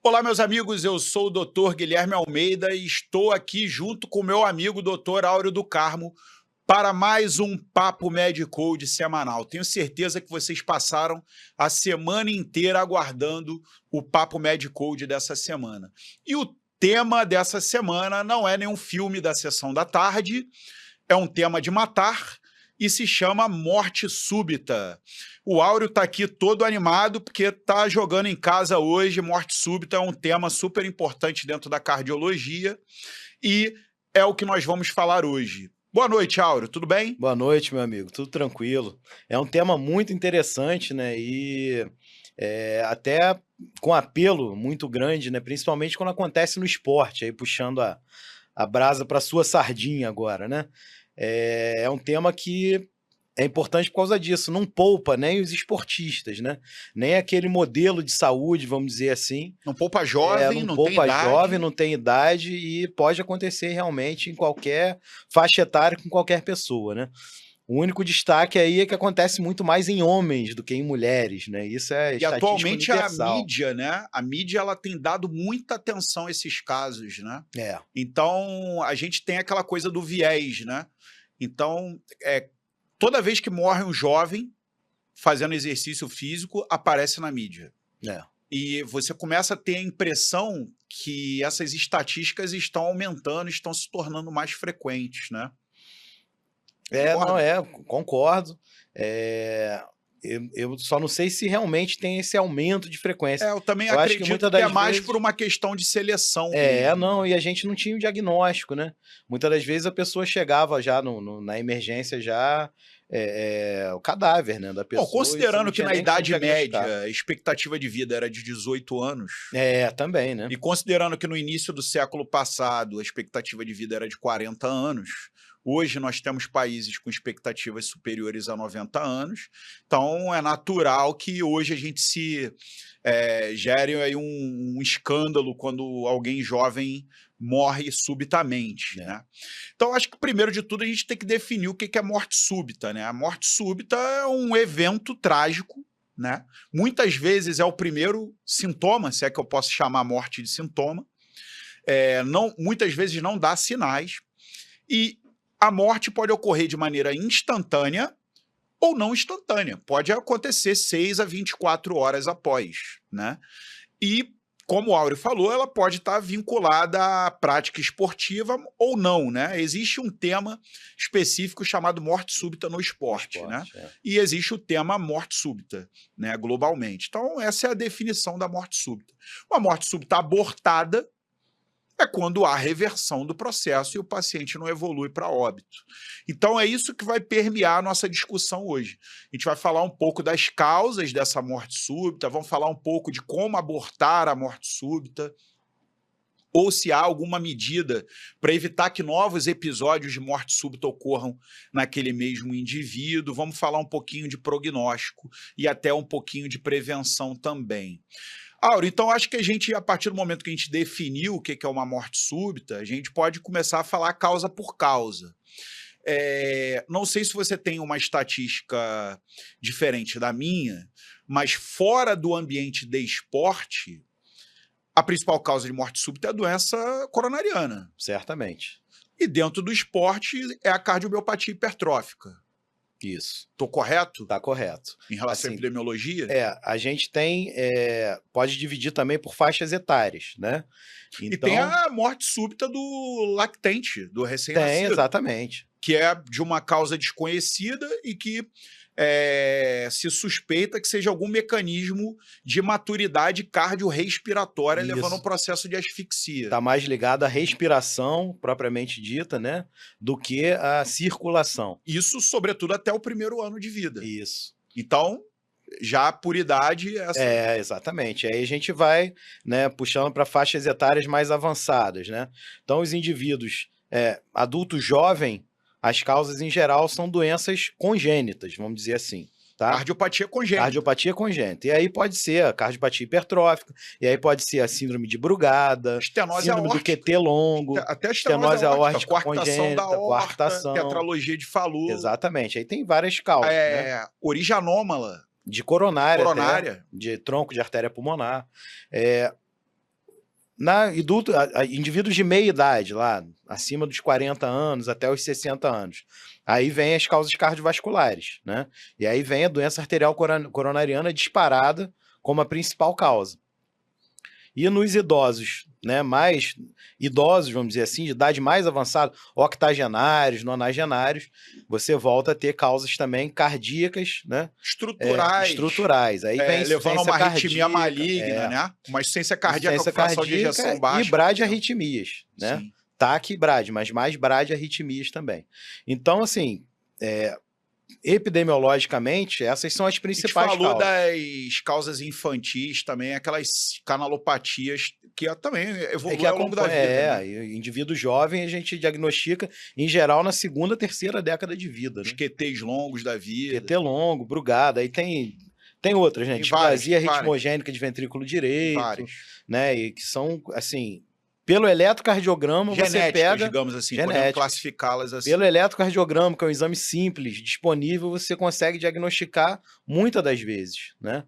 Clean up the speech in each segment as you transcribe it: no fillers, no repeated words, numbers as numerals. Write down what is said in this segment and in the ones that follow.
Olá, meus amigos, eu sou o Dr. Guilherme Almeida e estou aqui junto com meu amigo Dr. Áureo do Carmo para mais um Papo Medicode semanal. Tenho certeza que vocês passaram a semana inteira aguardando o Papo Medicode dessa semana. E o tema dessa semana não é nenhum filme da sessão da tarde, é um tema de matar e se chama Morte Súbita. O Áureo está aqui todo animado porque está jogando em casa hoje. Morte súbita é um tema super importante dentro da cardiologia e é o que nós vamos falar hoje. Boa noite, Áureo, tudo bem? Boa noite, meu amigo, tudo tranquilo. É um tema muito interessante, né? Até com apelo muito grande, né? Principalmente quando acontece no esporte, aí puxando a brasa para sua sardinha agora, né? É um tema que é importante por causa disso, não poupa nem os esportistas, né? Nem aquele modelo de saúde, vamos dizer assim. Não poupa jovem, Não não tem poupa jovem, idade. não tem idade e pode acontecer realmente em qualquer faixa etária com qualquer pessoa, né? O único destaque aí é que acontece muito mais em homens do que em mulheres, né? Isso é E estatística atualmente a universal. mídia, né? A mídia ela tem dado muita atenção a esses casos, né? É, Então a gente tem aquela coisa do viés, né? Então, toda vez que morre um jovem fazendo exercício físico, aparece na mídia. é. E você começa a ter a impressão que essas estatísticas estão aumentando, estão se tornando mais frequentes, né? Concorda? Concordo. É, eu só não sei se realmente tem esse aumento de frequência. Eu também Eu acho que acredito muitas que é das mais por vezes. uma questão de seleção mesmo, né? Não, e a gente não tinha o diagnóstico, né? Muitas das vezes a pessoa chegava já na emergência já o cadáver, né, da Bom, pessoa e você não considerando que tinha na nem como Idade diagnosticar. Média a expectativa de vida era de 18 anos, Também, né? e considerando que no início do século passado a expectativa de vida era de 40 anos, hoje nós temos países com expectativas superiores a 90 anos, então é natural que hoje a gente gere aí um escândalo quando alguém jovem morre subitamente, É. né? Então acho que primeiro de tudo a gente tem que definir o que é morte súbita, né? A morte súbita é um evento trágico, né? Muitas vezes é o primeiro sintoma, se é que eu posso chamar a morte de sintoma, muitas vezes não dá sinais, e a morte pode ocorrer de maneira instantânea ou não instantânea, pode acontecer 6 a 24 horas após, né? E, como o Áureo falou, ela pode estar vinculada à prática esportiva ou não, né? Existe um tema específico chamado morte súbita no esporte, né? E existe o tema morte súbita, né, globalmente. Então, essa é a definição da morte súbita. Uma morte súbita abortada é quando há reversão do processo e o paciente não evolui para óbito. Então é isso que vai permear a nossa discussão hoje. A gente vai falar um pouco das causas dessa morte súbita, vamos falar um pouco de como abortar a morte súbita, ou se há alguma medida para evitar que novos episódios de morte súbita ocorram naquele mesmo indivíduo. Vamos falar um pouquinho de prognóstico e até um pouquinho de prevenção também. Áureo, então acho que a gente, a partir do momento que a gente definiu o que é uma morte súbita, a gente pode começar a falar causa por causa. Não sei se você tem uma estatística diferente da minha, mas fora do ambiente de esporte, a principal causa de morte súbita é a doença coronariana. Certamente. E dentro do esporte é a cardiomiopatia hipertrófica. Isso. Estou correto? Tá correto. Em relação à epidemiologia? A gente tem, pode dividir também por faixas etárias, né? E tem a morte súbita do lactente, do Tem, recém-nascido, exatamente. que é de uma causa desconhecida e que se suspeita que seja algum mecanismo de maturidade cardiorrespiratória levando a um processo de asfixia. Está mais ligado à respiração, propriamente dita, né? Do que à circulação. Isso, sobretudo, até o primeiro ano de vida. Isso. Então, já por idade... Exatamente. Aí a gente vai, né, puxando para faixas etárias mais avançadas, né? Então, os indivíduos adultos jovens, as causas em geral são doenças congênitas, vamos dizer assim. Tá? Cardiopatia congênita. Cardiopatia congênita. E aí pode ser a cardiopatia hipertrófica, e aí pode ser a síndrome de Brugada, estenose síndrome aórtica, do QT longo, até a estenose aórtica, coartação da aorta, coartação, tetralogia de Fallot. Exatamente. Aí tem várias causas, né? Origem anômala. De coronária. Coronária. De tronco de artéria pulmonar. Indivíduos de meia idade, lá, acima dos 40 anos até os 60 anos. Aí vem as causas cardiovasculares, né? E aí vem a doença arterial coronariana disparada como a principal causa. E nos idosos, né, mais idosos, vamos dizer assim, de idade mais avançada, octogenários, nonagenários, você volta a ter causas também cardíacas, né? Estruturais. Aí vem levando a uma arritmia cardíaca, maligna, né? Uma insuficiência cardíaca com fração de ejeção baixa. E bradiarritmias, né? Sim. TAC e brad, mas mais bradiarritmias também. Então, assim, epidemiologicamente, essas são as principais causas. A gente falou das causas infantis também, aquelas canalopatias que também evoluem ao longo da vida. Né? Indivíduo jovem a gente diagnostica, em geral, na segunda, terceira década de vida. Os QTs longos da vida. QT longo, Brugada, aí tem outras, né? Displasia ritmogênica de ventrículo direito, né? E que são, assim... Pelo eletrocardiograma, você pega... digamos assim, podemos classificá-las assim. Pelo eletrocardiograma, que é um exame simples, disponível, você consegue diagnosticar muitas das vezes, né?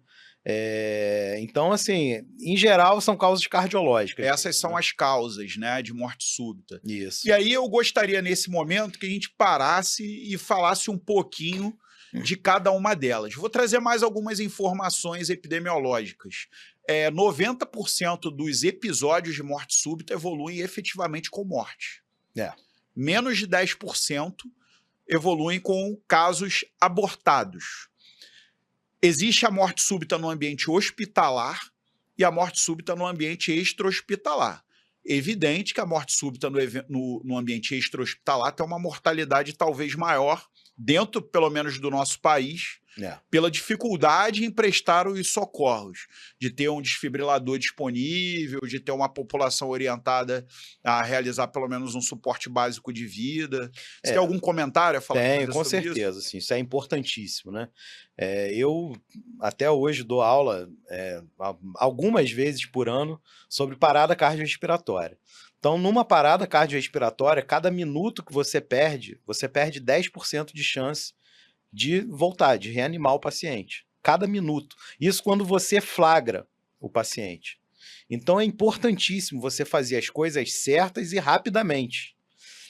Então, assim, em geral, são causas cardiológicas. Essas são as causas, né, de morte súbita. Isso. E aí eu gostaria, nesse momento, que a gente parasse e falasse um pouquinho de cada uma delas. Vou trazer mais algumas informações epidemiológicas. 90% dos episódios de morte súbita evoluem efetivamente com morte. Menos de 10% evoluem com casos abortados. Existe a morte súbita no ambiente hospitalar e a morte súbita no ambiente extra-hospitalar. Evidente que a morte súbita no ambiente extra-hospitalar tem uma mortalidade talvez maior, dentro, pelo menos, do nosso país, pela dificuldade em prestar os socorros, de ter um desfibrilador disponível, de ter uma população orientada a realizar pelo menos um suporte básico de vida. Você tem algum comentário a falar? Tenho, com certeza, isso? Assim, isso é importantíssimo, né? Eu até hoje dou aula algumas vezes por ano sobre parada cardiorrespiratória. Então, numa parada cardiorrespiratória, cada minuto que você perde 10% de chance de voltar, de reanimar o paciente. Cada minuto. Isso quando você flagra o paciente. Então, é importantíssimo você fazer as coisas certas e rapidamente.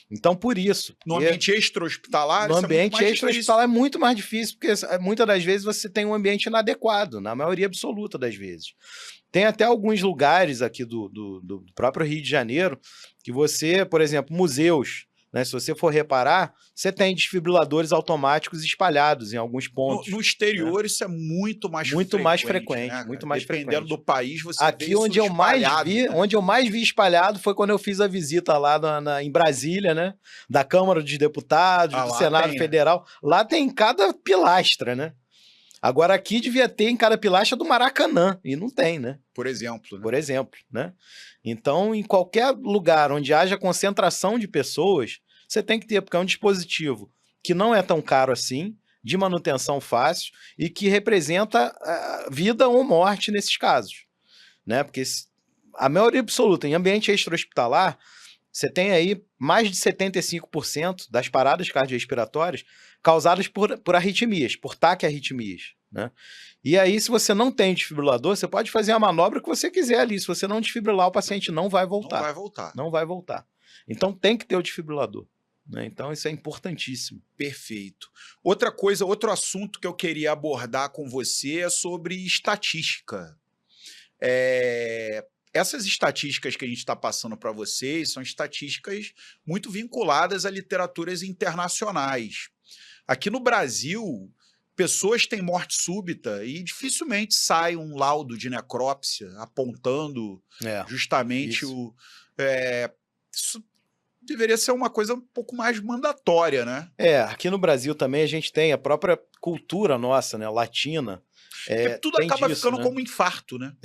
Então, por isso... No ambiente extra-hospitalar, no ambiente extra-hospitalar é muito mais difícil, porque muitas das vezes você tem um ambiente inadequado, na maioria absoluta das vezes. Tem até alguns lugares aqui do próprio Rio de Janeiro que você, por exemplo, museus, né, se você for reparar, você tem desfibriladores automáticos espalhados em alguns pontos. No exterior, né? Isso é muito mais frequente. Né, muito mais frequente. Dependendo do país, você aqui vê onde isso onde eu mais vi espalhado foi quando eu fiz a visita lá em Brasília, né? Da Câmara dos Deputados, do Senado Federal. Lá tem em cada pilastra, né? Agora, aqui devia ter em cada pilastra do Maracanã, e não tem, né? Por exemplo. Por exemplo, né? Então, em qualquer lugar onde haja concentração de pessoas, você tem que ter, porque é um dispositivo que não é tão caro assim, de manutenção fácil, e que representa vida ou morte nesses casos, né? Porque a maioria absoluta, em ambiente extra-hospitalar, você tem aí mais de 75% das paradas cardiorrespiratórias causadas por arritmias, por taquiarritmias, né? E aí, se você não tem desfibrilador, você pode fazer a manobra que você quiser ali. Se você não desfibrilar, o paciente não vai voltar. Não vai voltar. Então, tem que ter o desfibrilador, né? Então, isso é importantíssimo. Perfeito. Outra coisa, outro assunto que eu queria abordar com você é sobre estatística. Essas estatísticas que a gente está passando para vocês são estatísticas muito vinculadas a literaturas internacionais. Aqui no Brasil, pessoas têm morte súbita e dificilmente sai um laudo de necrópsia apontando justamente isso deveria ser uma coisa um pouco mais mandatória, né? Aqui no Brasil também a gente tem a própria cultura nossa, né, latina. Tudo acaba ficando como infarto, né?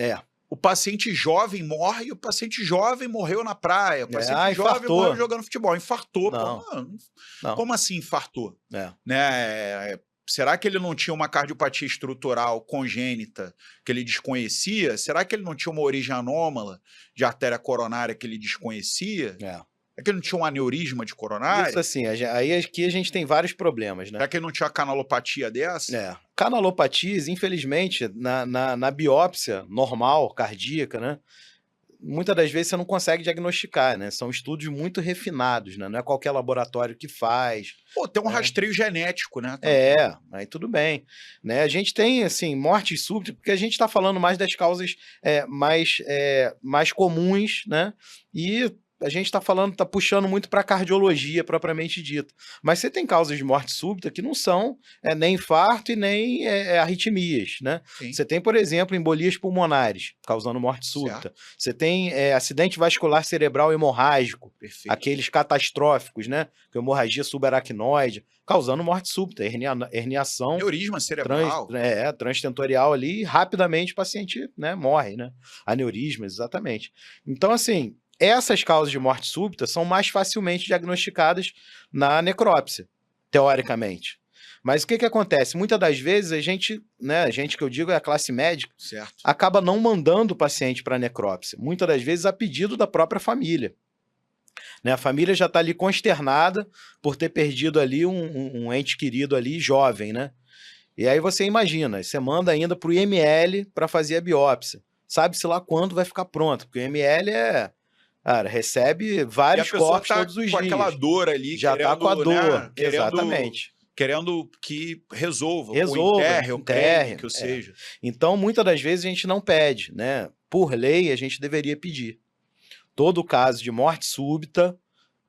O paciente jovem morre e o paciente jovem morreu na praia. O paciente jovem morreu jogando futebol. Infartou. Não. Como assim infartou? Né? Será que ele não tinha uma cardiopatia estrutural congênita que ele desconhecia? Será que ele não tinha uma origem anômala de artéria coronária que ele desconhecia? É que ele não tinha um aneurisma de coronária? Isso assim, aí aqui a gente tem vários problemas, né? Será que ele não tinha uma canalopatia dessa? Canalopatias, infelizmente, na biópsia normal, cardíaca, né? muitas das vezes você não consegue diagnosticar, né? São estudos muito refinados, né? Não é qualquer laboratório que faz. Pô, tem um rastreio genético, né? Aí tudo bem, né? A gente tem, assim, mortes súbitas, porque a gente está falando mais das causas mais comuns, né? E a gente está falando, está puxando muito para a cardiologia propriamente dita. Mas você tem causas de morte súbita que não são nem infarto e nem arritmias, né? Sim. Você tem, por exemplo, embolias pulmonares, causando morte súbita. Certo. Você tem acidente vascular cerebral hemorrágico, Perfeito. aqueles catastróficos, né? Que é hemorragia subaracnoide, causando morte súbita, herniação Aneurisma cerebral. transtentorial ali, e rapidamente o paciente, né, morre, né? Aneurisma, exatamente. Então, assim, essas causas de morte súbita são mais facilmente diagnosticadas na necrópsia, teoricamente. Mas o que acontece? Muitas das vezes a gente, né, a gente que eu digo é a classe médica, Certo. acaba não mandando o paciente para a necrópsia, muitas das vezes a pedido da própria família. Né, a família já está ali consternada por ter perdido ali um ente querido ali jovem, né? E aí você imagina, você manda ainda para o IML para fazer a biópsia. Sabe-se lá quando vai ficar pronto, porque o IML cara, recebe vários cortes todos os dias. Com aquela dor ali, já está com a dor, né, exatamente. Querendo que resolva, ou enterre, ou creme, que seja. Então, muitas das vezes a gente não pede, né? Por lei, a gente deveria pedir. Todo caso de morte súbita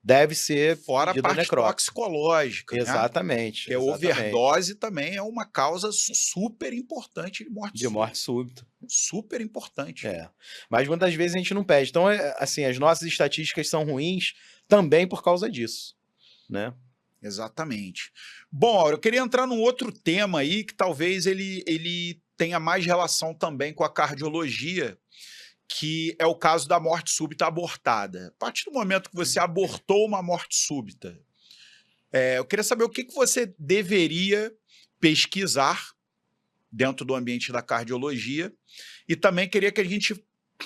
deve ser fora a parte toxicológica, exatamente. Né? Porque overdose também é uma causa super importante de morte súbita. Super importante. Mas muitas vezes a gente não pede. Então, assim, as nossas estatísticas são ruins também por causa disso, né? Exatamente. Bom, eu queria entrar num outro tema aí que talvez ele tenha mais relação também com a cardiologia, que é o caso da morte súbita abortada. A partir do momento que você abortou uma morte súbita, eu queria saber o que você deveria pesquisar dentro do ambiente da cardiologia, e também queria que a gente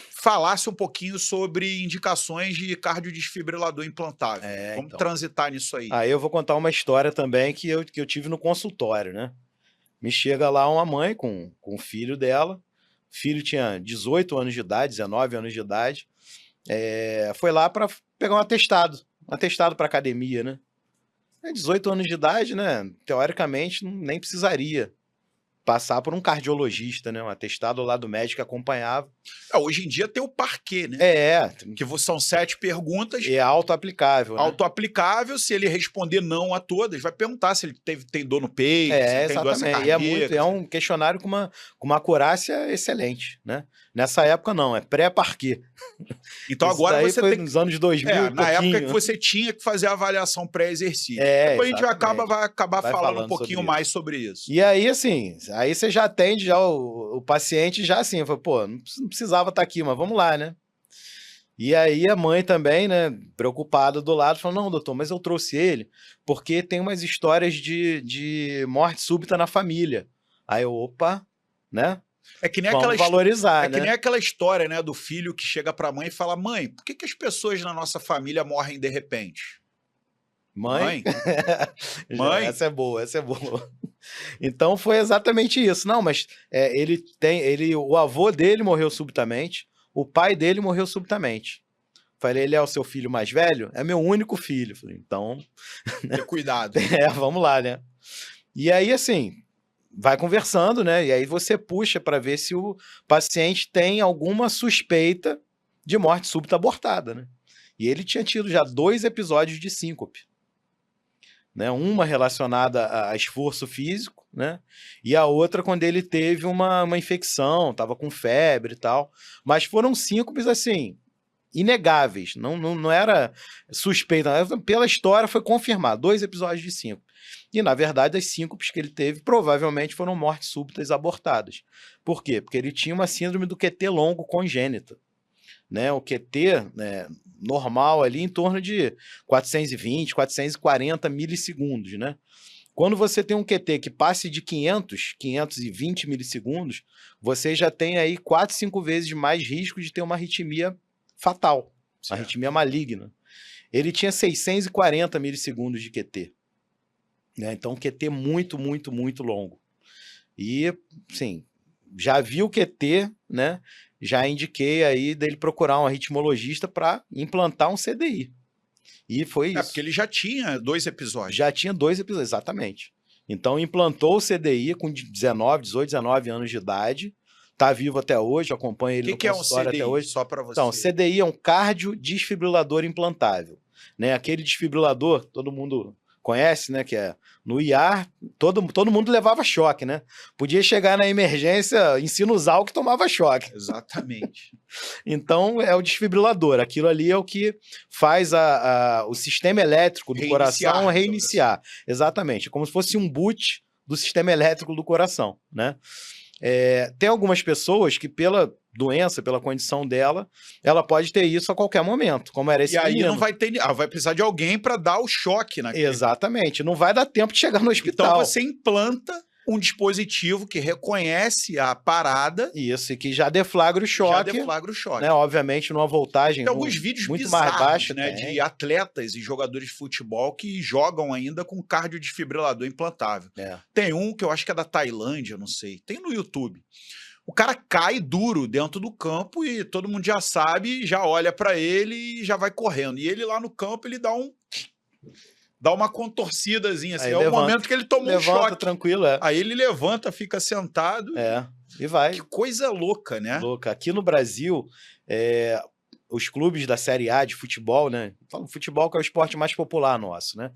falasse um pouquinho sobre indicações de cardiodesfibrilador implantável. Vamos então transitar nisso aí. Aí eu vou contar uma história também que eu tive no consultório, né? Me chega lá uma mãe com o filho dela. O filho tinha 18 anos de idade, 19 anos de idade. Foi lá para pegar um atestado para academia, né? 18 anos de idade, né? Teoricamente, nem precisaria passar por um cardiologista, né? Um atestado lá do médico que acompanhava. Hoje em dia tem o parquet, né? Que são 7 perguntas. É auto-aplicável, né? Auto-aplicável, se ele responder não a todas, vai perguntar se ele tem dor no peito, se tem doença cardíaca. E é um questionário com uma acurácia excelente, né? Nessa época não, é pré-parquet. Então agora você foi nos anos 2000, na época que você tinha que fazer a avaliação pré-exercício. Depois a gente vai acabar falando um pouquinho mais sobre isso. E aí, assim, aí você já atende já o paciente já assim, pô, não precisava estar aqui, mas vamos lá, né? E aí a mãe também, né, preocupada do lado, falou, não, doutor, mas eu trouxe ele porque tem umas histórias de morte súbita na família. Aí eu, opa, né? É que nem vamos valorizar, né? Que nem aquela história, né, do filho que chega pra mãe e fala, mãe, por que as pessoas na nossa família morrem de repente? Mãe? Mãe? Essa é boa. Então foi exatamente isso. Não, mas o avô dele morreu subitamente, o pai dele morreu subitamente. Falei, ele é o seu filho mais velho? É meu único filho. Falei, então... Tenha cuidado. Vamos lá, né? E aí, assim, vai conversando, né? E aí você puxa para ver se o paciente tem alguma suspeita de morte súbita abortada, né? E ele tinha tido já 2 episódios de síncope. Né? Uma relacionada a esforço físico, né? E a outra quando ele teve uma infecção, estava com febre e tal. Mas foram síncopes, assim, inegáveis. Não era suspeita. Pela história foi confirmado, 2 episódios de síncope. E, na verdade, as síncopes que ele teve provavelmente foram mortes súbitas abortadas. Por quê? Porque ele tinha uma síndrome do QT longo congênita. Né? O QT, né, normal ali em torno de 420, 440 milissegundos, né? Quando você tem um QT que passe de 520 milissegundos, você já tem aí 4, 5 vezes mais risco de ter uma arritmia fatal, uma arritmia maligna. Ele tinha 640 milissegundos de QT. Né? Então, QT muito, muito, muito longo. E, sim, já vi o QT, né? Já indiquei aí dele procurar um arritmologista para implantar um CDI. E foi isso. Porque ele já tinha 2 episódios. Já tinha 2 episódios, exatamente. Então implantou o CDI com 18, 19 anos de idade. Tá vivo até hoje, acompanha ele no consultório até hoje. Só para você. Então, CDI é um cardiodesfibrilador implantável, né? Aquele desfibrilador, todo mundo conhece, né? Que é no IR, todo mundo levava choque, né? Podia chegar na emergência em sinusal que tomava choque. Exatamente. Então, é o desfibrilador. Aquilo ali é o que faz o sistema elétrico do coração reiniciar. Exatamente. É como se fosse um boot do sistema elétrico do coração, né? Tem algumas pessoas que, pela doença, pela condição dela, ela pode ter isso a qualquer momento, como era esse menino. E aí não vai ter, vai precisar de alguém para dar o choque naquele. Exatamente, não vai dar tempo de chegar no hospital. Então você implanta um dispositivo que reconhece a parada. Isso, e que já deflagra o choque. Já deflagra o choque. Né, obviamente, numa voltagem tem alguns vídeos muito bizarros, mais baixa, né, de atletas e jogadores de futebol que jogam ainda com cardiodesfibrilador implantável. Tem um que eu acho que é da Tailândia, não sei. Tem no YouTube. O cara cai duro dentro do campo e todo mundo já sabe, já olha para ele e já vai correndo. E ele lá no campo, ele dá uma contorcidazinha, assim. O momento que ele tomou um choque. Tranquilo, Aí ele levanta, fica sentado. E vai. Que coisa louca, né? Louca. Aqui no Brasil, os clubes da Série A de futebol, né? Falo futebol que é o esporte mais popular nosso, né?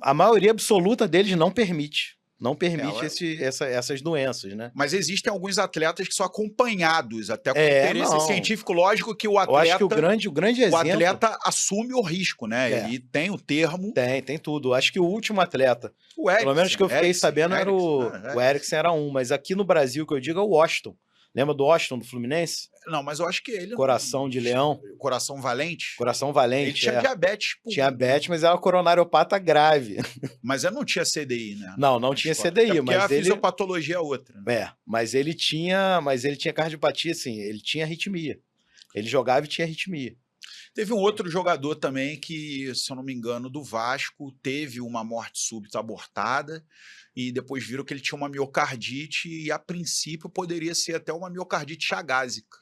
A maioria absoluta deles não permite. Não permite essas doenças, né? Mas existem alguns atletas que são acompanhados, até com interesse científico, lógico que o atleta... Eu acho que o grande exemplo... O atleta assume o risco, né? Ele tem o termo... Tem tudo. Acho que o último atleta, pelo menos que eu fiquei sabendo, era o Eriksen era um. Mas aqui no Brasil, que eu digo, é o Washington. Lembra do Washington, do Fluminense? Não, mas eu acho que ele... Coração de leão. Coração valente. Coração valente, ele tinha diabetes. Tinha diabetes, mas era coronariopata grave. Mas ele não tinha CDI, né? Não tinha CDI. Mas a fisiopatologia é outra. Né? Mas ele tinha cardiopatia, assim, ele tinha arritmia. Ele jogava e tinha arritmia. Teve um outro jogador também que, se eu não me engano, do Vasco, teve uma morte súbita abortada e depois viram que ele tinha uma miocardite e, a princípio, poderia ser até uma miocardite chagásica.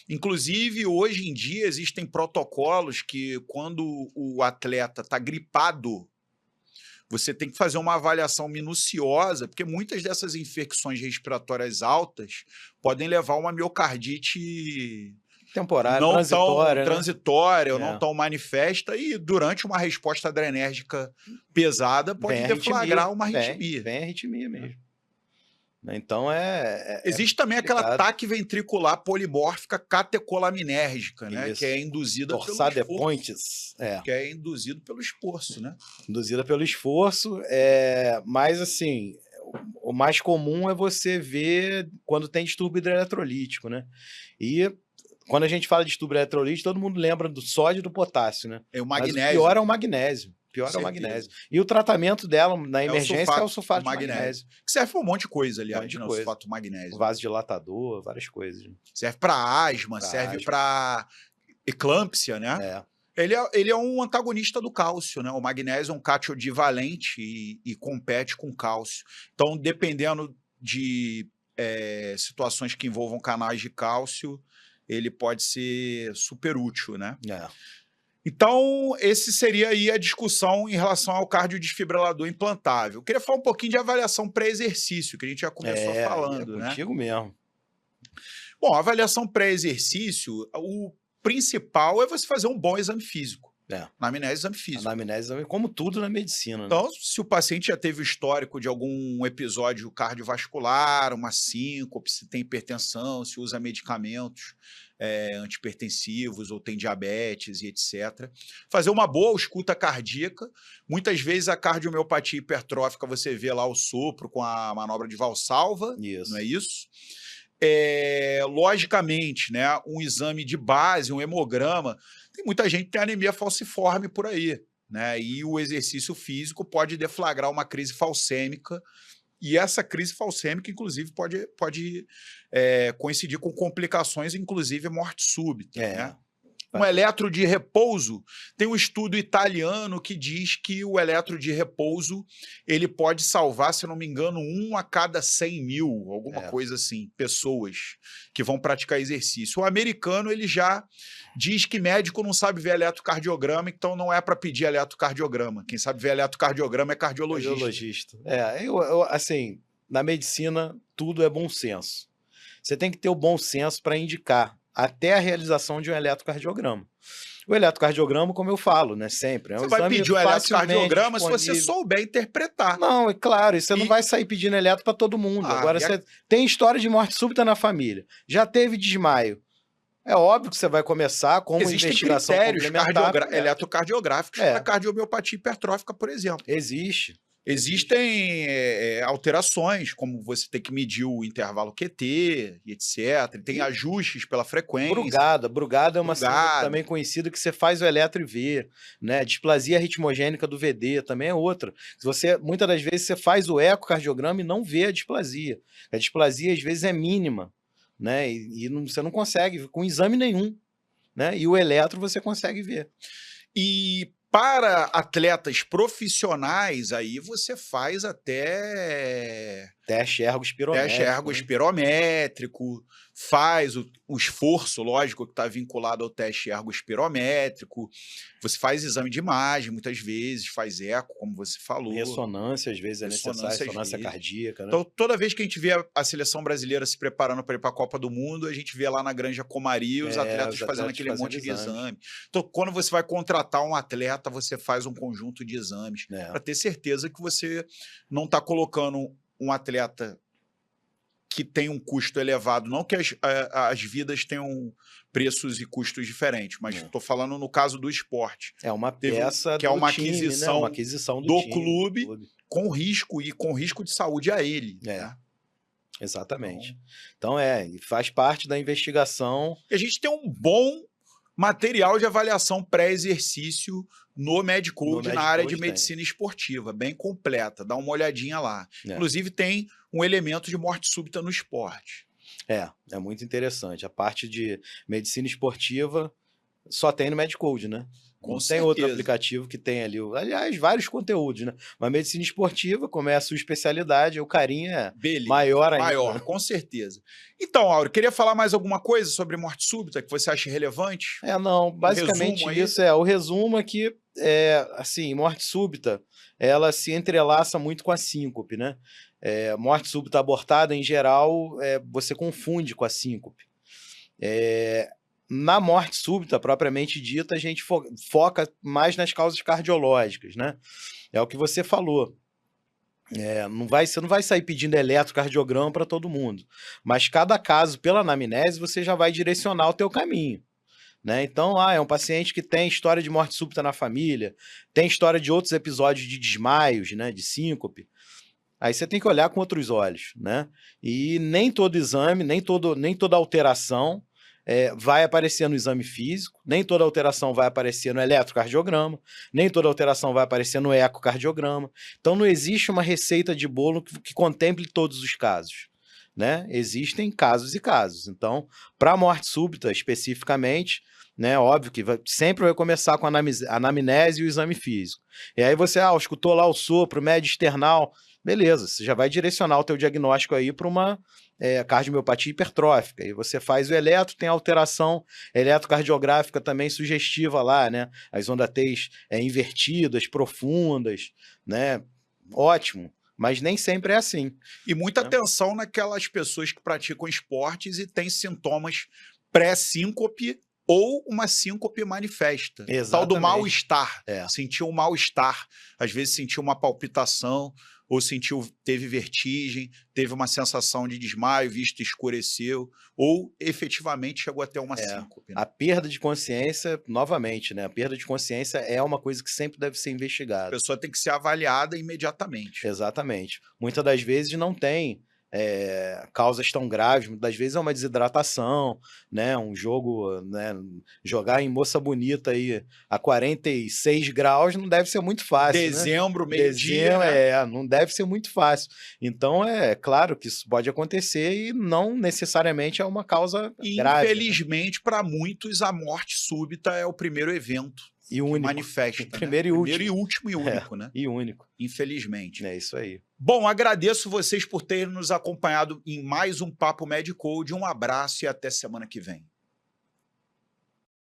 Inclusive, hoje em dia, existem protocolos que, quando o atleta está gripado, você tem que fazer uma avaliação minuciosa, porque muitas dessas infecções respiratórias altas podem levar a uma miocardite... temporária, não transitória, ou não tão manifesta, e durante uma resposta adrenérgica pesada pode deflagrar uma arritmia. Vem arritmia mesmo. Então existe também aquela TAC ventricular polimórfica catecolaminérgica, né? Que é induzida pelo esforço. Que é induzido pelo esforço, né? Induzida pelo esforço, mas assim, o mais comum é você ver quando tem distúrbio hidroeletrolítico, né? E quando a gente fala de distúrbio eletrolítico, todo mundo lembra do sódio e do potássio, né? O magnésio. Mas o pior é o magnésio. E o tratamento dela na emergência é o sulfato de magnésio. Que serve para um monte de coisa, aliás, o sulfato de magnésio. Vasodilatador, várias coisas. Serve para asma, serve para eclâmpsia, né? Ele é um antagonista do cálcio, né? O magnésio é um cátion divalente e compete com cálcio. Então, dependendo de situações que envolvam canais de cálcio, ele pode ser super útil, né? Então, esse seria aí a discussão em relação ao cardiodesfibrilador implantável. Eu queria falar um pouquinho de avaliação pré-exercício, que a gente já começou falando, né? Contigo mesmo. Bom, a avaliação pré-exercício, o principal é você fazer um bom exame físico. Anamnese, exame físico. Anamnese, como tudo na medicina. Então, né? se o paciente já teve o histórico de algum episódio cardiovascular, uma síncope, se tem hipertensão, se usa medicamentos antipertensivos ou tem diabetes e etc. Fazer uma boa ausculta cardíaca. Muitas vezes a cardiomiopatia hipertrófica você vê lá o sopro com a manobra de Valsalva, não é isso? Logicamente, né, um exame de base, um hemograma, tem muita gente que tem anemia falciforme por aí, né, e o exercício físico pode deflagrar uma crise falcêmica, e essa crise falcêmica, inclusive, pode coincidir com complicações, inclusive morte súbita, né? Um eletro de repouso, tem um estudo italiano que diz que o eletro de repouso ele pode salvar, se não me engano, 1 a cada 100 mil, alguma coisa assim, pessoas que vão praticar exercício. O americano ele já diz que médico não sabe ver eletrocardiograma, então não é para pedir eletrocardiograma. Quem sabe ver eletrocardiograma é cardiologista. Cardiologista. Assim, na medicina, tudo é bom senso. Você tem que ter o bom senso para indicar até a realização de um eletrocardiograma. O eletrocardiograma, como eu falo, né, sempre, é um Você vai exame pedir um eletrocardiograma se você disponível. souber interpretar. Não, é claro, e você não vai sair pedindo eletro para todo mundo. Agora, você tem história de morte súbita na família, já teve desmaio. É óbvio que você vai começar com uma investigação complementar. Eletrocardiográficos para cardiomiopatia hipertrófica, por exemplo. Existem alterações, como você tem que medir o intervalo QT, e etc. Tem ajustes pela frequência. Brugada é uma síndrome também conhecida que você faz o eletro e vê, né? Displasia ritmogênica do VD também é outra. Muitas das vezes você faz o ecocardiograma e não vê a displasia. A displasia às vezes é mínima, né? Você não consegue com exame nenhum, né? E o eletro você consegue ver. E para atletas profissionais, aí você faz até teste ergospirométrico, faz o esforço, lógico, que está vinculado ao teste ergospirométrico. Você faz exame de imagem, muitas vezes, faz eco, como você falou. Ressonância, às vezes, é necessária, ressonância cardíaca. Né? Então, toda vez que a gente vê a seleção brasileira se preparando para ir para a Copa do Mundo, a gente vê lá na Granja Comari os atletas fazendo aquele monte de exame. Então, quando você vai contratar um atleta, você faz um conjunto de exames para ter certeza que você não está colocando um atleta que tem um custo elevado, não que as vidas tenham preços e custos diferentes, mas estou falando no caso do esporte. É uma peça que é uma time, aquisição, né? Uma aquisição do time, clube com risco e com risco de saúde a ele. Né? Exatamente. Então faz parte da investigação. E a gente tem um bom material de avaliação pré-exercício no Medcode, na área de medicina esportiva, bem completa. Dá uma olhadinha lá. Inclusive tem um elemento de morte súbita no esporte. É muito interessante. A parte de medicina esportiva só tem no Medcode, né? Não tem outro aplicativo que tem ali, aliás, vários conteúdos, né? Mas medicina esportiva, como é a sua especialidade, o carinho é maior ainda. Maior, com certeza. Então, Áureo, queria falar mais alguma coisa sobre morte súbita que você acha relevante? Não, basicamente isso o resumo é que, assim, morte súbita, ela se entrelaça muito com a síncope, né? Morte súbita abortada, em geral, você confunde com a síncope. Na morte súbita, propriamente dita, a gente foca mais nas causas cardiológicas, né? É o que você falou. Você não vai sair pedindo eletrocardiograma para todo mundo. Mas cada caso, pela anamnese, você já vai direcionar o teu caminho. Né? Então, é um paciente que tem história de morte súbita na família, tem história de outros episódios de desmaios, né? De síncope. Aí você tem que olhar com outros olhos, né? E nem todo exame, nem toda alteração vai aparecer no exame físico, nem toda alteração vai aparecer no eletrocardiograma, nem toda alteração vai aparecer no ecocardiograma. Então não existe uma receita de bolo que contemple todos os casos, né? Existem casos e casos. Então, para morte súbita especificamente, né, óbvio que sempre vai começar com a anamnese e o exame físico. E aí você escutou lá o sopro, médio external, beleza, você já vai direcionar o teu diagnóstico aí para uma cardiomiopatia hipertrófica. E você faz o eletro, tem alteração eletrocardiográfica também sugestiva lá, né? As ondas T invertidas, profundas, né? Ótimo. Mas nem sempre é assim. E muita atenção naquelas pessoas que praticam esportes e têm sintomas pré-síncope ou uma síncope manifesta. Exatamente. Tal do mal-estar. Sentiu um mal-estar. Às vezes sentiu uma palpitação, ou teve vertigem, teve uma sensação de desmaio, vista escureceu, ou efetivamente chegou até uma síncope. Né? A perda de consciência, novamente, né? A perda de consciência é uma coisa que sempre deve ser investigada. A pessoa tem que ser avaliada imediatamente. Exatamente. Muitas das vezes não tem causas tão graves, muitas das vezes é uma desidratação, né? Um jogo, né? Jogar em Moça Bonita aí a 46 graus não deve ser muito fácil, né? Dezembro, meio-dia, Dezembro, né? não deve ser muito fácil. Então, é claro que isso pode acontecer e não necessariamente é uma causa E, grave, né? infelizmente, para muitos, a morte súbita é o primeiro evento E que único. manifesta, né? Primeiro e Primeiro último. e único, né? E único. Infelizmente. É isso aí. Bom, agradeço vocês por terem nos acompanhado em mais um Papo Medcode. Um abraço e até semana que vem.